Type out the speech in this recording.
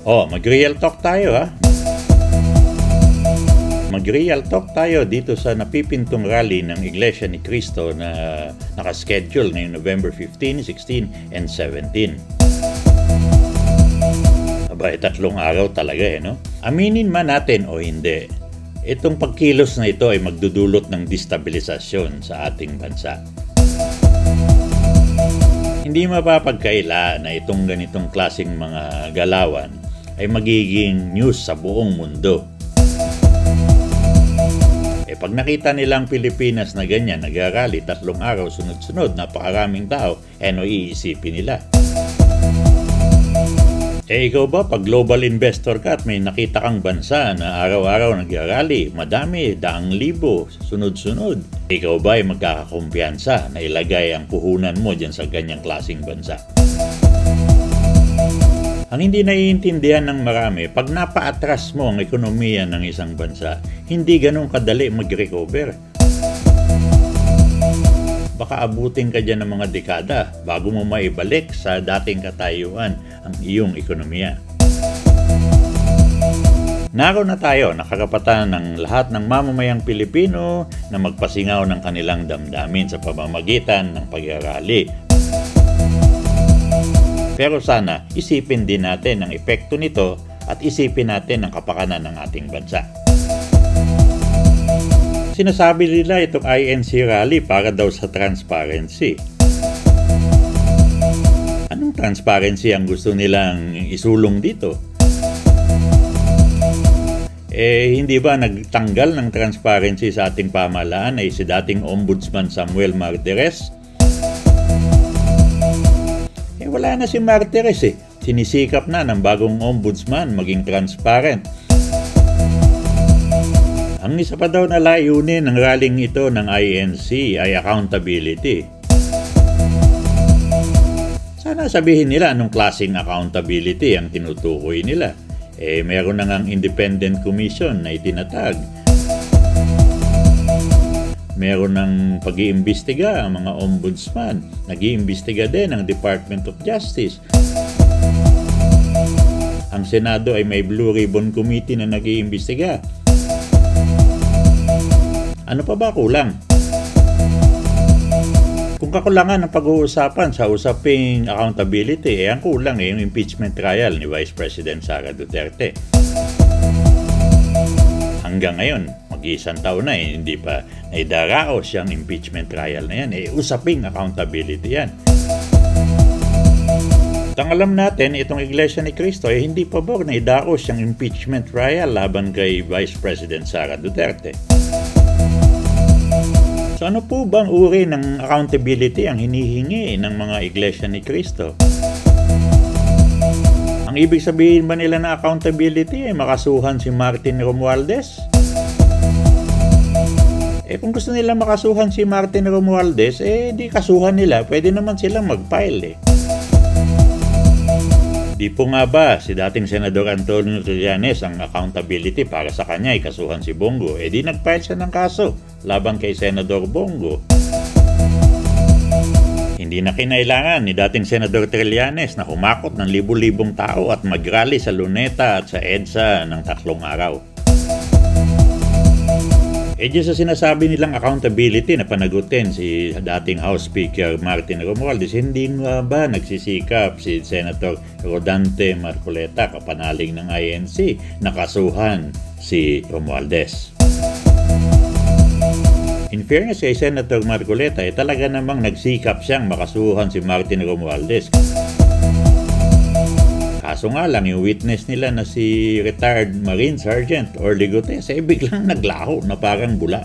Mag-real talk tayo ha. Mag-real talk tayo dito sa napipintong rally ng Iglesia ni Cristo na nakaschedule ngayong November 15, 16, and 17. Abay, 3 araw talaga no? Aminin man natin o hindi, itong pagkilos na ito ay magdudulot ng destabilisasyon sa ating bansa. Hindi mapapagkaila na itong ganitong klaseng mga galawan ay magiging news sa buong mundo. Pag nakita nilang Pilipinas na ganyan, nag-rally 3 araw sunod-sunod, napakaraming tao, ano iisipin nila? Ikaw ba, pag global investor ka at may nakita kang bansa na araw-araw nag-rally, madami, 100,000, sunod-sunod, ikaw ba ay magkakakumpiyansa na ilagay ang puhunan mo dyan sa ganyang klaseng bansa? Ang hindi naiintindihan ng marami, pag napaatras mo ang ekonomiya ng isang bansa, hindi ganun kadali mag-recover. Baka abutin ka dyan ng mga dekada bago mo maibalik sa dating katayuan ang iyong ekonomiya. Naroon na tayo, nakarapatan ng lahat ng mamamayang Pilipino na magpasingaw ng kanilang damdamin sa pamamagitan ng pagrarally. Pero sana, isipin din natin ang epekto nito at isipin natin ang kapakanan ng ating bansa. Sinasabi nila itong INC rally para daw sa transparency. Anong transparency ang gusto nilang isulong dito? Hindi ba nagtanggal ng transparency sa ating pamahalaan ay si dating Ombudsman Samuel Martires? Wala na si Martires Sinisikap na ng bagong ombudsman maging transparent. Ang isa pa daw na layunin ng rallying ito ng INC ay accountability. Sana sabihin nila anong klaseng accountability ang tinutukoy nila. Meron na ngang independent commission na itinatag. Meron ng pag-iimbestiga ang mga ombudsman. Nag-iimbestiga din ang Department of Justice. Ang Senado ay may Blue Ribbon Committee na nag-iimbestiga. Ano pa ba kulang? Kung kakulangan ng pag-uusapan sa usaping accountability, ang kulang yung impeachment trial ni Vice President Sara Duterte. Hanggang ngayon, mag-iisang taon na hindi pa naidaraos yung impeachment trial na yan. Usaping accountability yan. At ang alam natin, itong Iglesia ni Cristo hindi pabor na idaos yung impeachment trial laban kay Vice President Sara Duterte. So ano po bang uri ng accountability ang hinihingi ng mga Iglesia ni Cristo? Ang ibig sabihin ba nila na accountability ay makasuhan si Martin Romualdez? Kung gusto nila makasuhan si Martin Romualdez, di kasuhan nila. Pwede naman silang mag-file Di po nga ba si dating Senador Antonio Trillanes ang accountability para sa kanya ay kasuhan si Bongo? Di nag-file siya ng kaso laban kay Senador Bongo. Hindi na kinailangan ni dating Senador Trillanes na humakot ng libu-libong tao at mag-rally sa Luneta at sa EDSA ng 3 araw. Diyan sa sinasabi nilang accountability na panagutin si dating House Speaker Martin Romualdez, hindi nga ba nagsisikap si Senator Rodante Marcoleta, kapanaling ng INC, na kasuhan si Romualdez? In fairness kay Senator Marcoleta, talaga namang nagsikap siyang makasuhan si Martin Romualdez. Kaso nga lang, yung witness nila na si retired Marine Sergeant Orly Gutesa, biglang naglaho na parang bula.